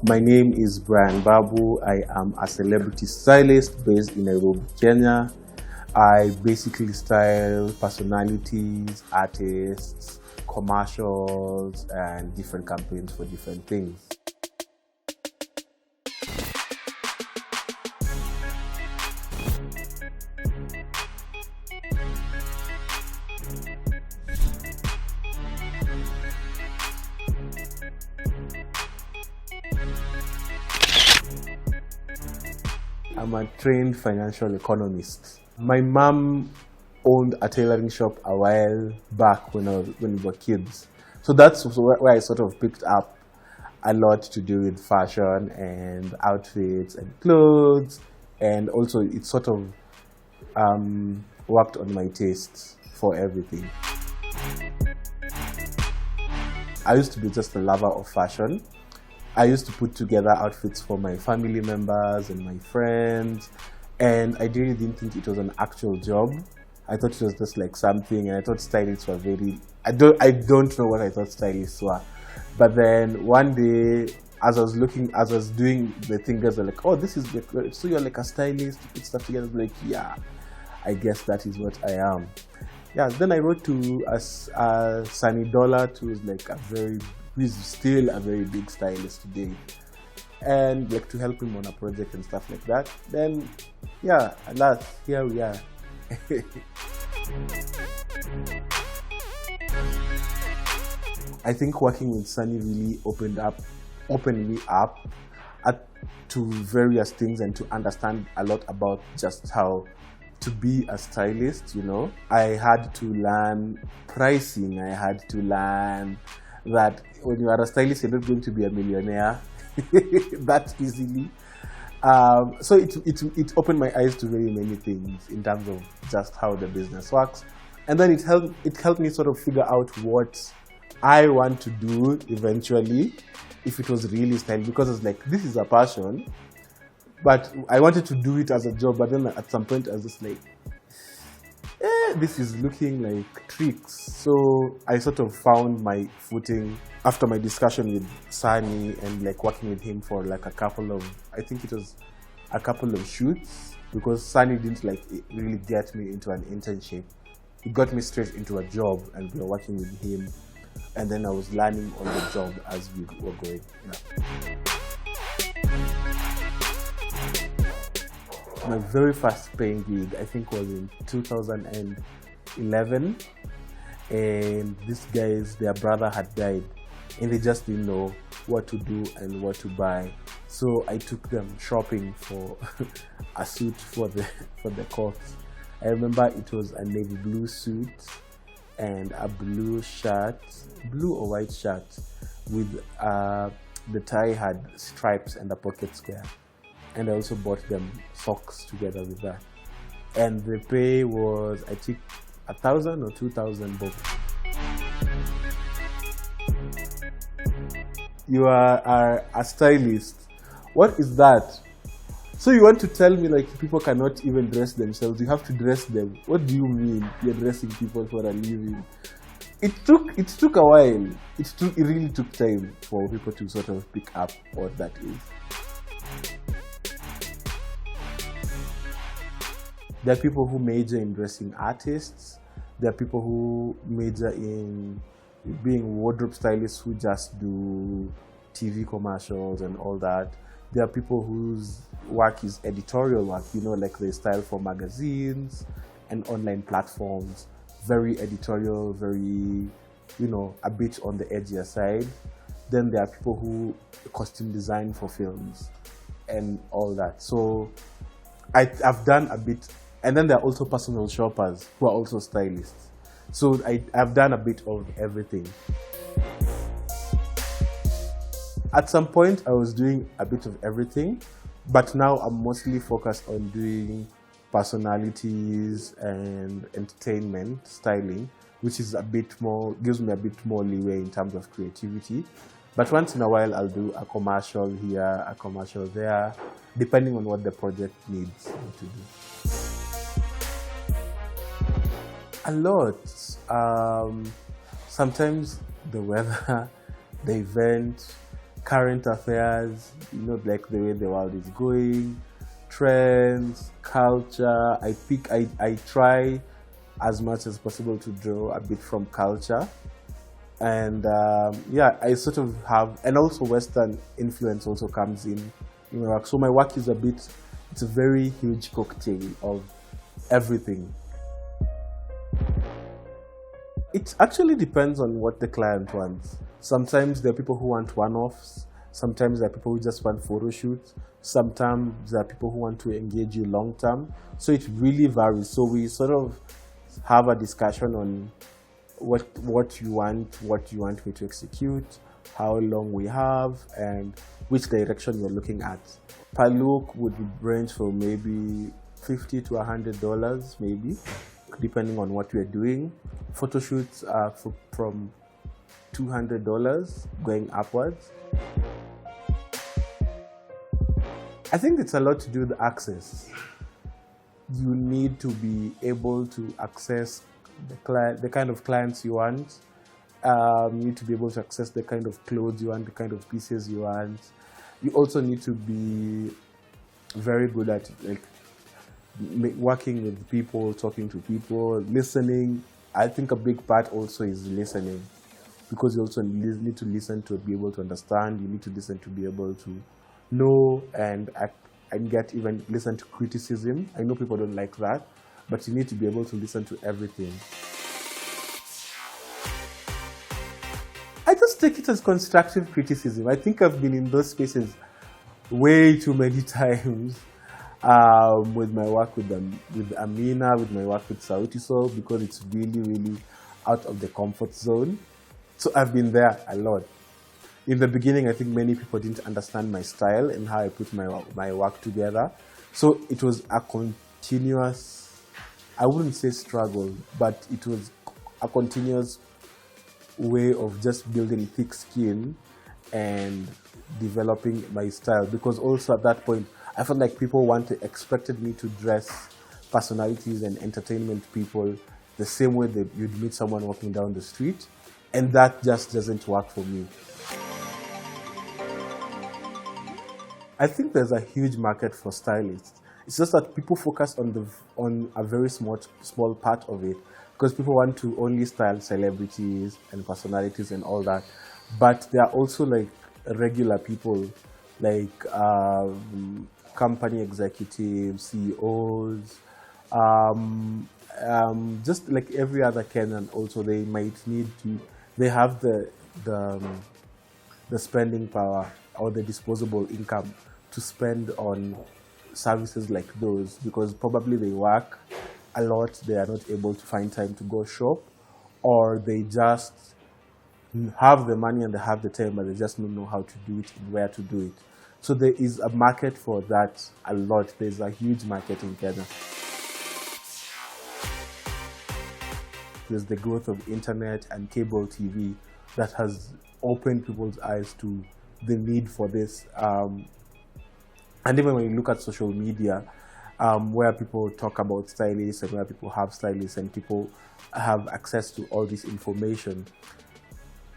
My name is Brian Babu. I am a celebrity stylist based in Nairobi, Kenya. I basically style personalities, artists, commercials, and different campaigns for different things. I'm a trained financial economist. My mom owned a tailoring shop a while back when we were kids. So that's where I sort of picked up a lot to do with fashion and outfits and clothes. And also it sort of worked on my taste for everything. I used to be just a lover of fashion. I used to put together outfits for my family members and my friends, and I really didn't think it was an actual job. I thought it was just like something, and I thought stylists were I don't know what I thought stylists were. But then one day, as I was doing the thing, guys were like, oh, this is, so you're like a stylist, you put stuff together. I'm like, yeah, I guess that is what I am. Yeah, then I wrote to Sunny Dollar, who's like who's still a very big stylist today, and like to help him on a project and stuff like that. Then, yeah, alas, here we are. I think working with Sunny really opened me up to various things and to understand a lot about just how to be a stylist, you know. I had to learn pricing. I had to learn that when you are a stylist, you're not going to be a millionaire that easily. So it opened my eyes to very many things in terms of just how the business works. And then it helped me sort of figure out what I want to do eventually, if it was really styling, because it's like, this is a passion, but I wanted to do it as a job. But then at some point I was just like, this is looking like tricks. So I sort of found my footing after my discussion with Sunny and like working with him for like a couple of shoots, because Sunny didn't like really get me into an internship. He got me straight into a job, and we were working with him, and then I was learning on the job as we were going. Yeah. My very first paying gig, I think, was in 2011, and these guys, their brother had died, and they just didn't know what to do and what to buy. So I took them shopping for a suit for the corpse. I remember it was a navy blue suit and a blue or white shirt with the tie had stripes and a pocket square. And I also bought them socks together with that. And the pay was, I think, 1,000 or 2,000 both. You are a stylist. What is that? So you want to tell me like people cannot even dress themselves? You have to dress them. What do you mean you're dressing people for a living? It took a while. It really took time for people to sort of pick up what that is. There are people who major in dressing artists. There are people who major in being wardrobe stylists who just do TV commercials and all that. There are people whose work is editorial work, you know, like they style for magazines and online platforms. Very editorial, very, you know, a bit on the edgier side. Then there are people who costume design for films and all that. So I've done a bit. And then there are also personal shoppers who are also stylists. So I've done a bit of everything. At some point, I was doing a bit of everything, but now I'm mostly focused on doing personalities and entertainment styling, which is gives me a bit more leeway in terms of creativity. But once in a while, I'll do a commercial here, a commercial there, depending on what the project needs me to do. A lot. Sometimes the weather, the event current affairs, like the way the world is going, trends, culture. I try as much as possible to draw a bit from culture. And I sort of have, and also Western influence also comes in my work. So my work is it's a very huge cocktail of everything. It actually depends on what the client wants. Sometimes there are people who want one-offs. Sometimes there are people who just want photo shoots. Sometimes there are people who want to engage you long-term. So it really varies. So we sort of have a discussion on what you want me to execute, how long we have, and which direction you're looking at. Per look would range from maybe $50 to $100, maybe, depending on what we're doing. Photo shoots are from $200 going upwards. I think it's a lot to do with access. You need to be able to access the kind of clients you want. You need to be able to access the kind of clothes you want, the kind of pieces you want. You also need to be very good at working with people, talking to people, listening. I think a big part also is listening, because you also need to listen to be able to understand. You need to listen to be able to know and even listen to criticism. I know people don't like that, but you need to be able to listen to everything. I just take it as constructive criticism. I think I've been in those spaces way too many times with my work with Amina, with my work with Soar, because it's really, really out of the comfort zone. So I've been there a lot. In the beginning, I think many people didn't understand my style and how I put my work together. So it was a continuous, I wouldn't say struggle, but it was a continuous way of just building thick skin and developing my style. Because also at that point, I felt like people expected me to dress personalities and entertainment people the same way that you'd meet someone walking down the street. And that just doesn't work for me. I think there's a huge market for stylists. It's just that people focus on a very small part of it, because people want to only style celebrities and personalities and all that. But there are also like regular people, like company executives, CEOs, just like every other Kenyan. Also, they might need to. They have the spending power or the disposable income to spend on services like those, because probably they work a lot, they are not able to find time to go shop, or they just have the money and they have the time, but they just don't know how to do it and where to do it. So there is a market for that a lot. There's a huge market in Kenya. There's the growth of internet and cable TV that has opened people's eyes to the need for this. And even when you look at social media, where people talk about stylists and where people have stylists and people have access to all this information.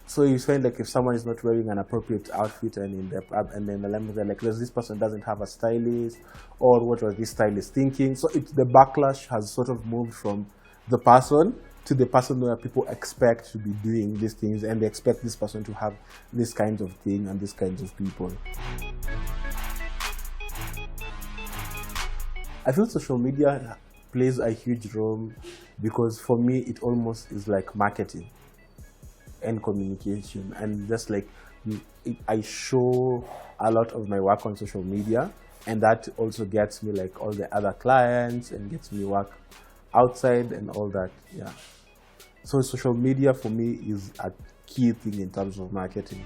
So you find like if someone is not wearing an appropriate outfit and then the lemon, they're like, this person doesn't have a stylist, or what was this stylist thinking? So the backlash has sort of moved from the person to the person where people expect to be doing these things, and they expect this person to have this kind of thing and these kinds of people. I feel social media plays a huge role, because for me it almost is like marketing and communication, and just like I show a lot of my work on social media, and that also gets me like all the other clients and gets me work outside and all that. Yeah, so social media for me is a key thing in terms of marketing.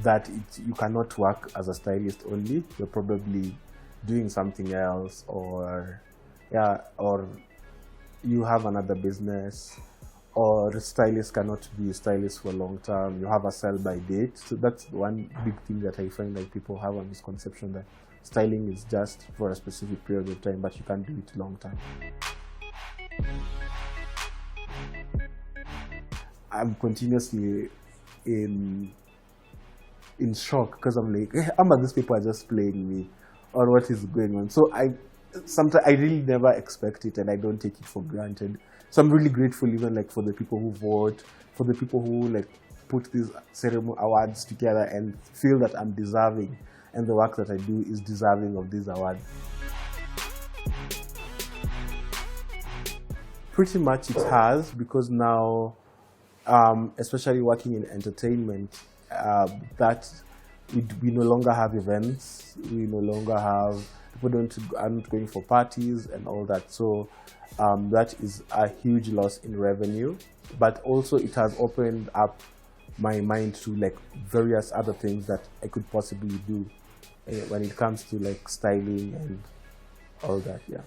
That you cannot work as a stylist only. You're probably doing something else, or you have another business, or stylists cannot be a stylist for long term. You have a sell by date. So that's one big thing that I find like people have a misconception that styling is just for a specific period of time, but you can't do it long term. I'm continuously in shock because I'm like, how much these people are just playing me, or what is going on? So sometimes I really never expect it, and I don't take it for granted. So I'm really grateful, even like for the people who vote, for the people who like put these ceremony awards together and feel that I'm deserving, and the work that I do is deserving of these awards. Pretty much it has, because now, especially working in entertainment, that we no longer have events, we no longer have, people aren't going for parties and all that. So that is a huge loss in revenue, but also it has opened up my mind to like various other things that I could possibly do when it comes to like styling and all that. Yeah.